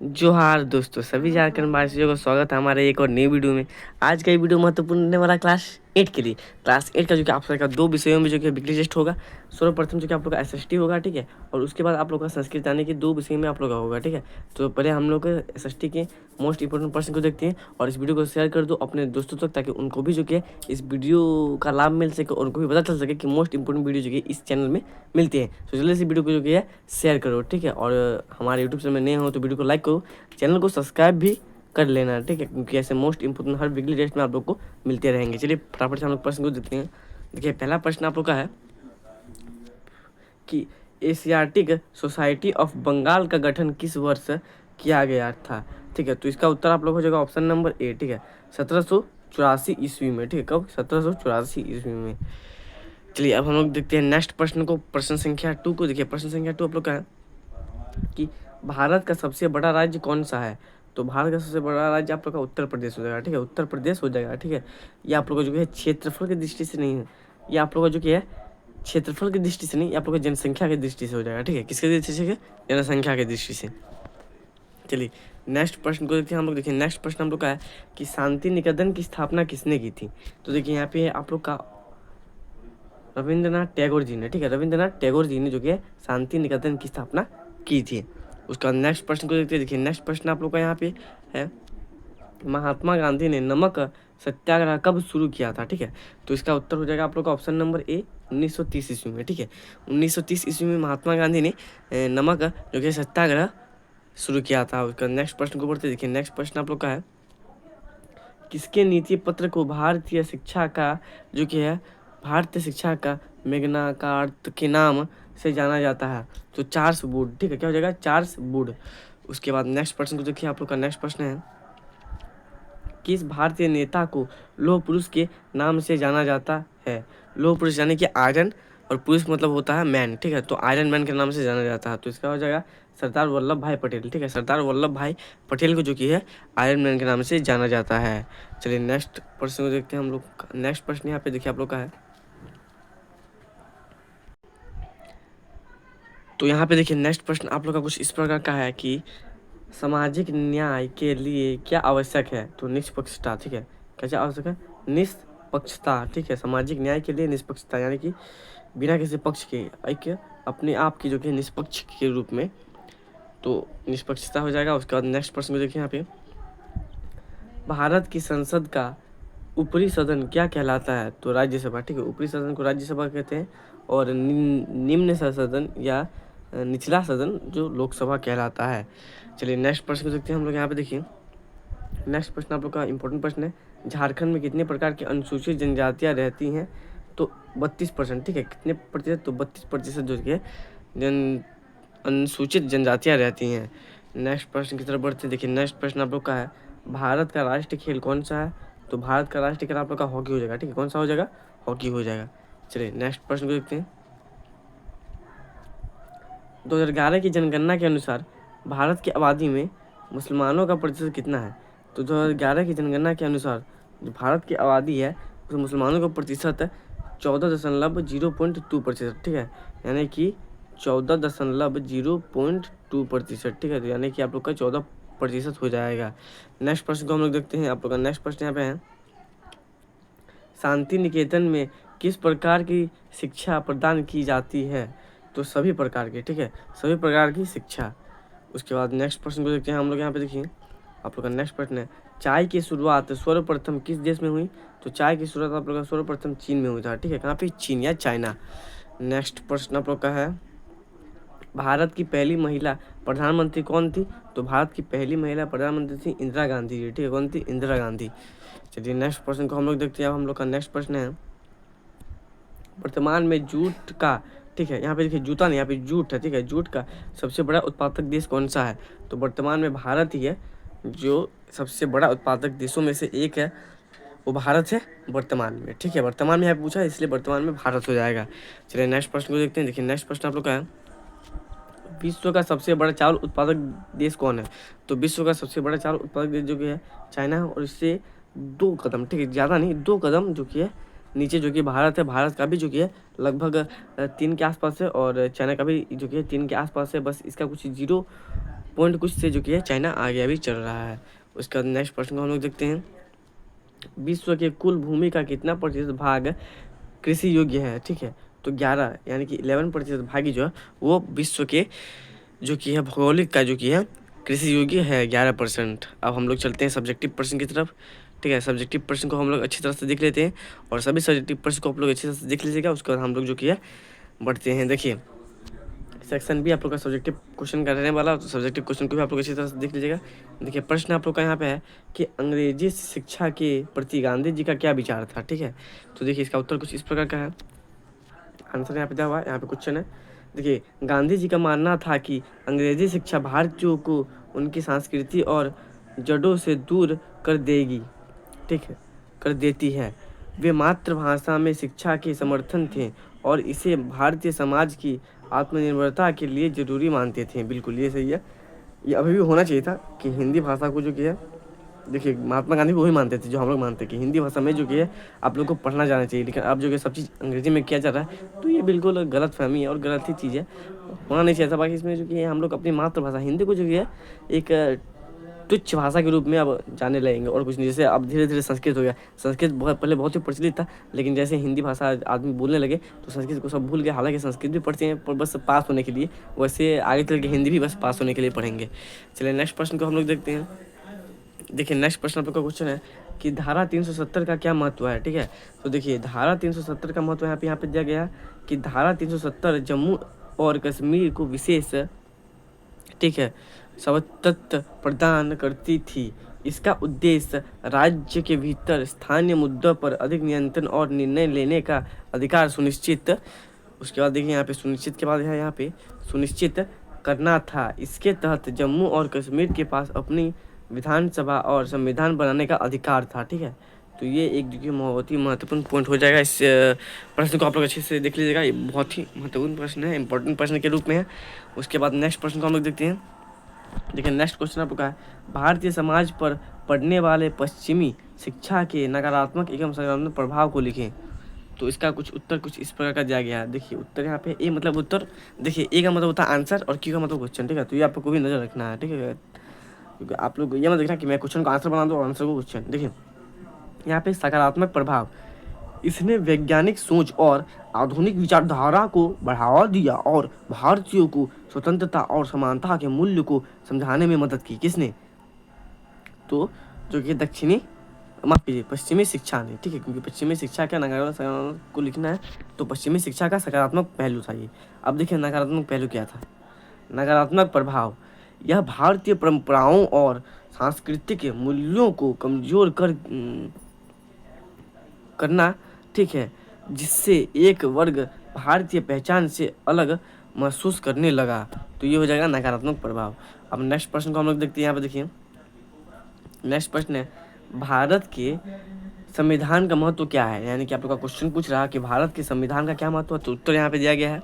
जोहार दोस्तों, सभी झारखंड वासियों को स्वागत है हमारे एक और नई वीडियो में। आज का ये वीडियो महत्वपूर्ण होने वाला क्लास 8 के लिए। क्लास 8 का जो कि आप सबका 2 विषयों में जो कि वीकली टेस्ट होगा। सर्वप्रथम जो कि आप लोग का एसएसटी होगा, ठीक है, और उसके बाद आप लोग का संस्कृत आने के 2 विषय में आप लोग का होगा, ठीक है। तो पहले हम लोग एसएसटी के मोस्ट इंपोर्टेंट पर्सन को देखते हैं और इस वीडियो को शेयर कर दो अपने दोस्तों तक, ताकि उनको भी जो कि इस वीडियो का लाभ मिल सके और उनको भी पता चल सके कि मोस्ट इंपोर्टेंट वीडियो जो कि इस चैनल में मिलती है। तो जल्दी से वीडियो को जो कि है शेयर करो, ठीक है। और हमारे यूट्यूब चैनल में नए हो तो वीडियो को लाइक करो, चैनल को सब्सक्राइब भी कर लेना, ठीक है, क्योंकि ऐसे मोस्ट इंपोर्टेंट हर वीकली टेस्ट में आप लोग को मिलते रहेंगे। चलिए फटाफट से हम लोग प्रश्न को देखते हैं। देखिए पहला प्रश्न आप लोग का है कि एशियाटिक सोसाइटी ऑफ बंगाल का गठन किस वर्ष किया गया था, ठीक है। तो इसका उत्तर आप लोग हो जाएगा ऑप्शन नंबर ए, ठीक है, 1784 ईस्वी में, ठीक है। कब? 1784 ईस्वी में। चलिए अब हम लोग देखते हैं नेक्स्ट प्रश्न को, प्रश्न संख्या 2 को। देखिए प्रश्न संख्या 2 आप लोग का है कि भारत का सबसे बड़ा राज्य कौन सा है। तो भारत का सबसे बड़ा राज्य आप लोग का उत्तर प्रदेश हो जाएगा, ठीक है, उत्तर प्रदेश हो जाएगा, ठीक है। ये आप लोग का जो है क्षेत्रफल की दृष्टि से नहीं है, ये आप लोग का जो कि है क्षेत्रफल की दृष्टि से नहीं, ये आप लोग का जनसंख्या की दृष्टि से हो जाएगा, ठीक है। किसके दृष्टि से? जनसंख्या की दृष्टि से। चलिए नेक्स्ट प्रश्न को देखते हैं हम लोग। देखिए नेक्स्ट प्रश्न हम लोग का है कि शांति निकेतन की स्थापना किसने की थी। तो देखिए यहाँ पे आप लोग का रविंद्रनाथ टैगोर जी ने, ठीक है, रविंद्रनाथ टैगोर जी ने जो कि शांति निकेतन की स्थापना की थी। उसका नेक्स्ट प्रश्न को देखते हैं। देखिए नेक्स्ट प्रश्न आप लोग का यहाँ पे है, महात्मा गांधी ने नमक सत्याग्रह कब शुरू किया था, ठीक है। तो इसका उत्तर हो जाएगा आप लोग का ऑप्शन नंबर ए, 1930 ईस्वी में, ठीक है। 1930 ईस्वी में महात्मा गांधी ने नमक जो कि सत्याग्रह शुरू किया था। उसका नेक्स्ट प्रश्न को बढ़ते देखिए। नेक्स्ट प्रश्न आप लोग का है, किसके नीति पत्र को भारतीय शिक्षा का जो कि है भारतीय शिक्षा का मेघना कार्त के नाम से जाना जाता है। तो चार्ल्स वुड, ठीक है, क्या हो जाएगा? Charles Wood. उसके बाद नेक्स्ट प्रश्न को देखिए आप लोग का। नेक्स्ट प्रश्न है, किस भारतीय नेता को लौह पुरुष के नाम से जाना जाता है। लौह पुरुष यानी कि आयरन, और पुरुष मतलब होता है मैन, ठीक है। तो आयरन मैन के नाम से जाना जाता है। तो इसका हो जाएगा सरदार वल्लभ भाई पटेल, ठीक है, सरदार वल्लभ भाई पटेल को जो कि है आयरन मैन के नाम से जाना जाता है। चलिए नेक्स्ट प्रश्न को देखते हैं हम लोग। नेक्स्ट प्रश्न यहाँ पे देखिए आप लोग का है, तो यहाँ पे देखिए नेक्स्ट प्रश्न आप लोग का कुछ इस प्रकार का है कि सामाजिक न्याय के लिए क्या आवश्यक है। तो निष्पक्षता, ठीक है, क्या आवश्यक है? निष्पक्षता, ठीक है, सामाजिक न्याय के लिए निष्पक्षता, यानी कि बिना किसी पक्ष के एक अपने आप की जो कि निष्पक्ष के रूप में, तो निष्पक्षता हो जाएगा। उसके बाद नेक्स्ट प्रश्न को देखिए यहाँ पे, भारत की संसद का ऊपरी सदन क्या कहलाता है। तो राज्यसभा, ठीक है, ऊपरी सदन को राज्यसभा कहते हैं, और निम्न सदन या निचला सदन जो लोकसभा कहलाता है। चलिए नेक्स्ट प्रश्न को देखते हैं हम लोग। यहाँ पे देखिए नेक्स्ट प्रश्न आप लोग का इंपॉर्टेंट प्रश्न है, झारखंड में कितने प्रकार की अनुसूचित जनजातियाँ रहती हैं। तो 32%, ठीक है, कितने प्रतिशत? तो 32% जो कि जन अनुसूचित जनजातियाँ रहती हैं। नेक्स्ट प्रश्न की तरफ बढ़ते हैं। देखिए नेक्स्ट प्रश्न आप लोग का है, भारत का राष्ट्रीय खेल कौन सा है। तो भारत का राष्ट्रीय खेल आप लोग का हॉकी हो जाएगा, ठीक है, कौन सा हो जाएगा? हॉकी हो जाएगा। चलिए नेक्स्ट प्रश्न को देखते हैं। 2011 की जनगणना के अनुसार भारत की आबादी में मुसलमानों का प्रतिशत कितना है। तो 2011 की जनगणना के अनुसार जो भारत की आबादी है उसमें मुसलमानों का प्रतिशत 14.02%, ठीक है, यानी कि 14.02%, ठीक है। तो यानी कि आप लोग का 14% हो जाएगा। नेक्स्ट प्रश्न को हम लोग देखते हैं। आप लोग का नेक्स्ट प्रश्न यहाँ पे है, शांति निकेतन में किस प्रकार की शिक्षा प्रदान की जाती है। तो सभी प्रकार की, ठीक है, सभी प्रकार की शिक्षा। उसके बाद नेक्स्ट प्रश्न को देखते हैं हम लोग। यहाँ पे देखिए आप लोग का नेक्स्ट प्रश्न है, चाय की शुरुआत सर्वप्रथम किस देश में हुई। तो चाय की शुरुआत आप लोग का सर्वप्रथम चीन में हुई था, ठीक है, कहाँ पे? चीन या चाइना। नेक्स्ट प्रश्न आप लोग का है, भारत की पहली महिला प्रधानमंत्री कौन थी। तो भारत की पहली महिला प्रधानमंत्री थी इंदिरा गांधी जी, ठीक है, कौन थी? इंदिरा गांधी। चलिए नेक्स्ट प्रश्न को हम लोग देखते हैं। अब हम लोग का नेक्स्ट प्रश्न है, वर्तमान में जूट का, ठीक है, यहाँ पे देखिए जूता नहीं, यहाँ पे जूट है, ठीक है, जूट का सबसे बड़ा उत्पादक देश कौन सा है। तो वर्तमान में भारत ही है जो सबसे बड़ा उत्पादक देशों में से एक है, वो भारत है वर्तमान में, ठीक है, वर्तमान में यहाँ पूछा है इसलिए वर्तमान में भारत हो जाएगा। चलिए नेक्स्ट प्रश्न को देखते हैं। देखिए नेक्स्ट प्रश्न आप लोग का है, विश्व का सबसे बड़ा चावल उत्पादक देश कौन है। तो विश्व का सबसे बड़ा चावल उत्पादक देश जो कि है चाइना है, और इससे 2 कदम, ठीक है, ज़्यादा नहीं, 2 कदम जो कि है नीचे जो कि भारत है। भारत का भी जो कि है लगभग 3 के आसपास है, और चाइना का भी जो कि है 3 के आसपास है। बस इसका कुछ पॉइंट कुछ से जो कि है चाइना आगे अभी चल रहा है। उसके बाद नेक्स्ट प्रश्न को हम लोग देखते हैं, विश्व के कुल भूमि का कितना प्रतिशत भाग कृषि योग्य है? ठीक है, तो 11 यानी कि 11% भागी जो है वो विश्व के जो कि है भौगोलिक का जो कि है कृषि योग्य है 11%। अब हम लोग चलते हैं सब्जेक्टिव प्रश्न की तरफ। ठीक है, सब्जेक्टिव प्रश्न को हम लोग अच्छी तरह से देख लेते हैं और सभी सब्जेक्टिव प्रश्न को आप लोग अच्छी तरह से देख लीजिएगा। उसके बाद हम लोग जो कि है बढ़ते हैं। देखिए सेक्शन भी आप लोग का सब्जेक्टिव क्वेश्चन का रहने वाला, तो सब्जेक्टिव क्वेश्चन को भी आप लोग अच्छी तरह से देख लीजिएगा। देखिए प्रश्न आप लोग का यहाँ पे है कि अंग्रेजी शिक्षा के प्रति गांधी जी का क्या विचार था? ठीक है, तो देखिए इसका उत्तर कुछ इस प्रकार का है। आंसर यहाँ पे दिया हुआ है, यहाँ पे क्वेश्चन है। देखिए गांधी जी का मानना था कि अंग्रेजी शिक्षा भारतीयों को उनकी संस्कृति और जड़ों से दूर कर देगी, ठीक है, कर देती है। वे मातृभाषा में शिक्षा के समर्थन थे और इसे भारतीय समाज की आत्मनिर्भरता के लिए जरूरी मानते थे। बिल्कुल ये सही है, ये अभी भी होना चाहिए था कि हिंदी भाषा को जो कि है, देखिए महात्मा गांधी वही मानते थे जो हम लोग मानते हैं कि हिंदी भाषा में जो कि है आप लोग को पढ़ना जाना चाहिए, लेकिन अब जो कि सब चीज़ अंग्रेजी में किया जा रहा है, तो ये बिल्कुल गलत फहमी है और गलत ही चीज़ है, होना नहीं चाहिए था। बाकी इसमें जो कि हम लोग अपनी मातृभाषा हिंदी को जो कि है एक तुच्छ भाषा के रूप में अब जाने लगेंगे और कुछ नहीं। जैसे अब धीरे धीरे संस्कृत हो गया, संस्कृत बहुत पहले बहुत ही प्रचलित था, लेकिन जैसे हिंदी भाषा आदमी बोलने लगे तो संस्कृत को सब भूल गए। हालांकि संस्कृत भी पढ़ते हैं पर बस पास होने के लिए, वैसे आगे चल के हिंदी भी बस पास होने के लिए पढ़ेंगे। चलिए नेक्स्ट प्रश्न को हम लोग देखते हैं। देखिए नेक्स्ट प्रश्न आपका क्वेश्चन है कि धारा 370 का क्या महत्व है? ठीक है, तो देखिए धारा 370 का महत्व यहाँ पे दिया गया है कि धारा 370 जम्मू और कश्मीर को विशेष, ठीक है, स्वायत्तता प्रदान करती थी। इसका उद्देश्य राज्य के भीतर स्थानीय मुद्दों पर अधिक नियंत्रण और निर्णय लेने का अधिकार सुनिश्चित, उसके बाद देखिए यहाँ पे सुनिश्चित के बाद है यहाँ पे सुनिश्चित करना था। इसके तहत जम्मू और कश्मीर के पास अपनी विधानसभा और संविधान बनाने का अधिकार था। ठीक है, तो ये एक जो कि बहुत ही महत्वपूर्ण पॉइंट हो जाएगा। इस प्रश्न को आप लोग अच्छे से देख लीजिएगा, ये बहुत ही महत्वपूर्ण प्रश्न है, इंपॉर्टेंट प्रश्न के रूप में है। उसके बाद नेक्स्ट प्रश्न को हम लोग देखते हैं। देखिए नेक्स्ट क्वेश्चन आपका है, भारतीय समाज पर पड़ने वाले पश्चिमी शिक्षा के नकारात्मक एवं सकारात्मक प्रभाव को लिखें। तो इसका कुछ उत्तर कुछ इस प्रकार का दिया गया है। देखिए उत्तर यहाँ पे ए मतलब उत्तर, देखिए ए का मतलब होता है आंसर और क्यू का मतलब क्वेश्चन। ठीक है, तो ये आपको भी नजर रखना है। ठीक है, क्योंकि आप लोग ये मत देखना कि मैं क्वेश्चन को आंसर बना दूँ और आंसर को क्वेश्चन। देखिए यहाँ पे सकारात्मक प्रभाव, इसने वैज्ञानिक सोच और आधुनिक विचारधारा को बढ़ावा दिया और भारतीयों को स्वतंत्रता और समानता के मूल्य को समझाने में मदद की। किसने? तो जो कि दक्षिणी, माफ कीजिए, पश्चिमी शिक्षा ने। ठीक है, क्योंकि पश्चिमी शिक्षा का नकारात्मक को लिखना है, तो पश्चिमी शिक्षा का सकारात्मक पहलू था ये। अब देखिए नकारात्मक पहलू क्या था। नकारात्मक प्रभाव, यह भारतीय परंपराओं और सांस्कृतिक मूल्यों को कमजोर करना, ठीक है, जिससे एक वर्ग भारतीय पहचान से अलग महसूस करने लगा। तो ये हो जाएगा नकारात्मक प्रभाव। अब नेक्स्ट प्रश्न को हम लोग देखते हैं। यहाँ पे देखिए नेक्स्ट प्रश्न है, भारत के संविधान का महत्व क्या है? यानी कि आप लोग का क्वेश्चन पूछ रहा है कि भारत के संविधान का क्या महत्व है, तो उत्तर यहाँ पे दिया गया है।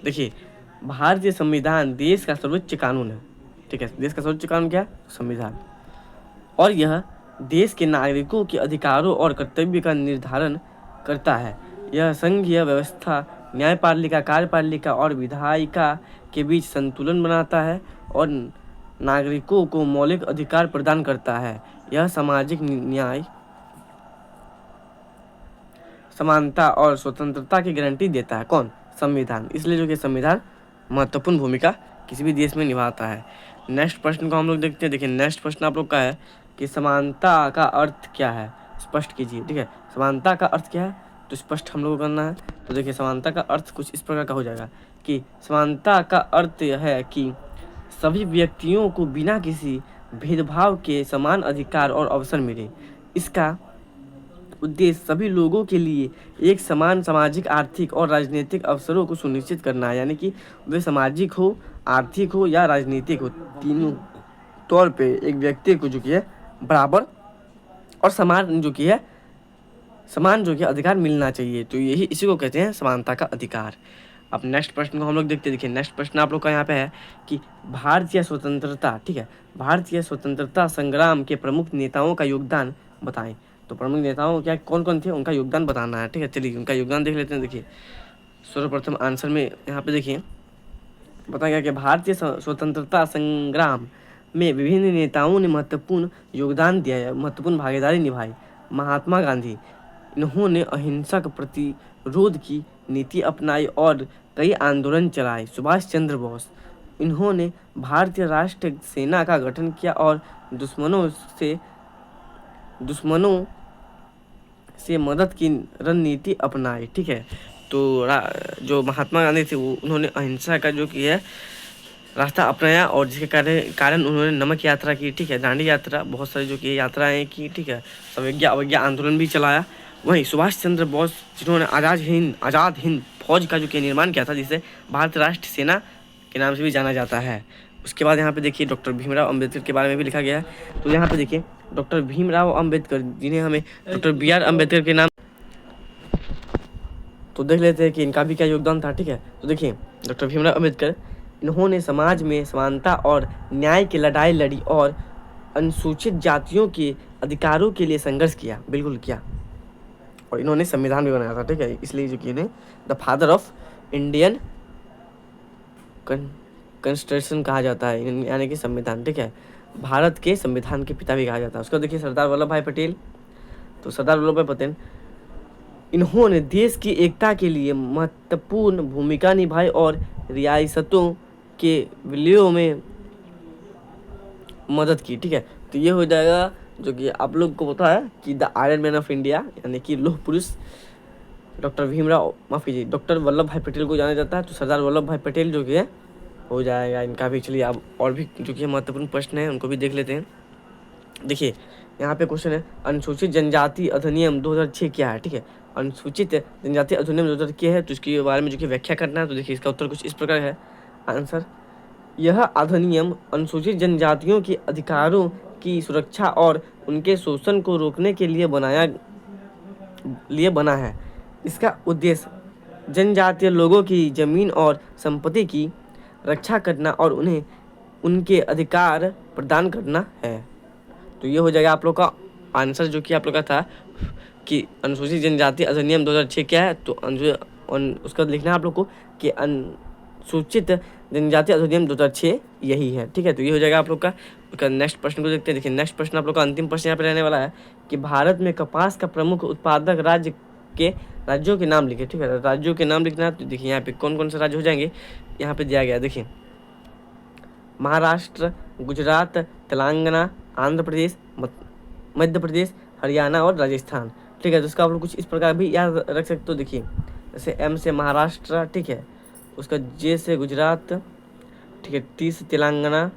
देखिए भारतीय संविधान देश का सर्वोच्च कानून है। ठीक है, देश का सर्वोच्च कानून क्या है? संविधान। और यह देश के नागरिकों के अधिकारों और कर्तव्य का निर्धारण करता है। यह संघीय व्यवस्था, न्यायपालिका, कार्यपालिका और विधायिका के बीच संतुलन बनाता है और नागरिकों को मौलिक अधिकार प्रदान करता है। यह सामाजिक न्याय, समानता और स्वतंत्रता की गारंटी देता है। कौन? संविधान। इसलिए जो कि संविधान महत्वपूर्ण भूमिका किसी भी देश में निभाता है। नेक्स्ट प्रश्न को हम लोग देखते हैं। देखिए नेक्स्ट प्रश्न आप लोग का है कि समानता का अर्थ क्या है? स्पष्ट कीजिए। ठीक है, समानता का अर्थ क्या है तो स्पष्ट हम लोग को करना है। तो देखिए समानता का अर्थ कुछ इस प्रकार का हो जाएगा कि समानता का अर्थ यह है कि सभी व्यक्तियों को बिना किसी भेदभाव के समान अधिकार और अवसर मिले। इसका उद्देश्य सभी लोगों के लिए एक समान सामाजिक, आर्थिक और राजनीतिक अवसरों को सुनिश्चित करना है। यानी कि वे सामाजिक हो, आर्थिक हो या राजनीतिक हो, तीनों तौर पे एक व्यक्ति को जो कि है बराबर और समान जो कि है समान जो कि अधिकार मिलना चाहिए। तो यही इसी को कहते हैं समानता का अधिकार। अब नेक्स्ट प्रश्न को हम लोग देखते हैं। देखिए नेक्स्ट प्रश्न आप लोग का यहाँ पे है कि भारतीय स्वतंत्रता, ठीक है, भारतीय स्वतंत्रता संग्राम के प्रमुख नेताओं का योगदान बताएं। तो प्रमुख नेताओं क्या कौन कौन थे उनका योगदान बताना है। ठीक है, चलिए उनका योगदान देख लेते हैं। देखिए सर्वप्रथम आंसर में यहाँ पे देखिए बताया गया कि भारतीय स्वतंत्रता संग्राम में विभिन्न नेताओं ने महत्वपूर्ण योगदान दिया है, महत्वपूर्ण भागीदारी निभाई। महात्मा गांधी, इन्होंने अहिंसक प्रतिरोध की नीति अपनाई और कई आंदोलन चलाए। सुभाष चंद्र बोस, इन्होंने भारतीय राष्ट्र सेना का गठन किया और दुश्मनों से मदद की रणनीति अपनाई। ठीक है, तो जो महात्मा गांधी थे वो उन्होंने अहिंसा का जो किया रास्ता अपनाया और जिसके कारण उन्होंने नमक यात्रा की। ठीक है, दांडी यात्रा, बहुत सारी जो की यात्राएं की। ठीक है, अवज्ञा आंदोलन भी चलाया। वहीं सुभाष चंद्र बोस, जिन्होंने आज़ाद हिंद फौज का जो कि निर्माण किया था, जिसे भारतीय राष्ट्र सेना के नाम से भी जाना जाता है। उसके बाद यहाँ पे देखिए डॉक्टर भीमराव अंबेडकर के बारे में भी लिखा गया है। तो यहाँ पे देखिए डॉक्टर भीमराव अंबेडकर, जिन्हें हमें डॉक्टर BR अम्बेडकर के नाम, तो देख लेते हैं कि इनका भी क्या योगदान था। ठीक है, तो देखिए डॉक्टर भीमराव अंबेडकर, इन्होंने समाज में समानता और न्याय की लड़ाई लड़ी और अनुसूचित जातियों के अधिकारों के लिए संघर्ष किया, बिल्कुल किया। और इन्होंने संविधान भी बनाया था। ठीक है, इसलिए जो कि इन्हें the father of Indian constitution कहा जाता है, यानी कि संविधान। ठीक है, भारत के संविधान के पिता भी कहा जाता है। उसको देखिए सरदार वल्लभ भाई पटेल, तो सरदार वल्लभ भाई पटेल, इन्होंने देश की एकता के लिए महत्वपूर्ण भूमिका निभाई और रियासतों के विलय में मदद की। ठीक है, तो ये हो जाएगा जो कि आप लोग को पता है कि the iron man of India, यानी कि लौह पुरुष डॉक्टर भीमराव, माफ़ कीजिए, डॉक्टर वल्लभ भाई पटेल को जाना जाता है। तो सरदार वल्लभ भाई पटेल जो कि है हो जाएगा इनका भी। चलिए अब और भी जो कि महत्वपूर्ण प्रश्न है उनको भी देख लेते हैं। देखिए यहाँ पे क्वेश्चन है, अनुसूचित जनजाति अधिनियम 2006 क्या है। ठीक है, अनुसूचित जनजाति अधिनियम 2006 क्या है, तो इसके बारे में जो कि व्याख्या करना है। तो देखिए इसका उत्तर कुछ इस प्रकार है। आंसर, यह अधिनियम अनुसूचित जनजातियों के अधिकारों की सुरक्षा और उनके शोषण को रोकने के लिए बना है। इसका उद्देश्य जनजातीय लोगों की जमीन और संपत्ति की रक्षा करना और उन्हें उनके अधिकार प्रदान करना है। तो ये हो जाएगा आप लोग का आंसर, जो कि आप लोग का था कि अनुसूचित जनजाति अधिनियम 2006 क्या है। तो उसका लिखना है आप लोग को कि अनुसूचित जनजाति अधिनियम 2006 यही है। ठीक है, तो ये हो जाएगा आप लोग का। नेक्स्ट प्रश्न को देखते हैं। देखिए नेक्स्ट प्रश्न आप लोग का अंतिम प्रश्न यहाँ पे रहने वाला है कि भारत में कपास का प्रमुख उत्पादक राज्यों के नाम लिखे। ठीक है, राज्यों के नाम लिखना है। तो देखिए यहाँ पे कौन कौन से राज्य हो जाएंगे, यहाँ पे दिया गया। देखिए महाराष्ट्र, गुजरात, तेलंगाना, आंध्र प्रदेश, मध्य प्रदेश, हरियाणा और राजस्थान। ठीक है, तो इसका आप लोग कुछ इस प्रकार भी याद रख सकते हो। देखिए जैसे M से महाराष्ट्र, ठीक है, उसका J से गुजरात, ठीक है, T से तेलंगाना,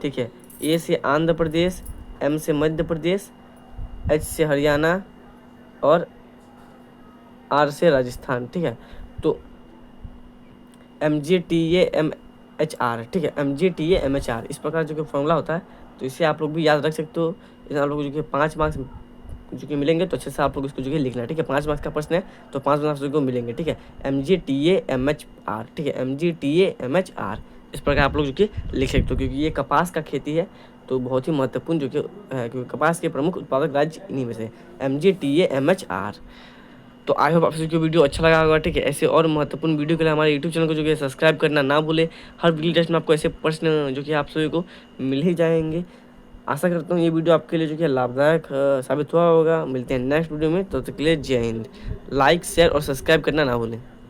ठीक है, A से आंध्र प्रदेश, M से मध्य प्रदेश, H से हरियाणा और R से राजस्थान। ठीक है, तो MGTAMHR, ठीक है, MGTAMHR इस प्रकार जो कि फॉर्मूला होता है। तो इसे आप लोग भी याद रख सकते हो। इसमें आप लोग जो कि 5 मार्क्स जो कि मिलेंगे, तो अच्छे से आप लोग इसको जो कि लिखना है। ठीक है, 5 मार्क्स का प्रश्न है तो 5 मार्क्स जो मिलेंगे। ठीक है, MGTAMHR, ठीक है, MGTAMHR इस प्रकार आप लोग जो कि लिख सकते हो, क्योंकि ये कपास का खेती है तो बहुत ही महत्वपूर्ण जो कि है, क्योंकि कपास के प्रमुख उत्पादक राज्य इन्हीं में से MGTAMHR। तो आई होप आप सबको वीडियो अच्छा लगा होगा। ठीक है, ऐसे और महत्वपूर्ण वीडियो के लिए हमारे यूट्यूब चैनल को जो कि सब्सक्राइब करना ना भूले। हर वीडियो टेस्ट में आपको ऐसे प्रश्न जो कि आप सभी को मिल ही जाएंगे। आशा करता हूँ ये वीडियो आपके लिए जो कि लाभदायक साबित हुआ होगा। मिलते हैं नेक्स्ट वीडियो में, तो तब तक के लिए जय हिंद। लाइक, शेयर और सब्सक्राइब करना ना भूलें।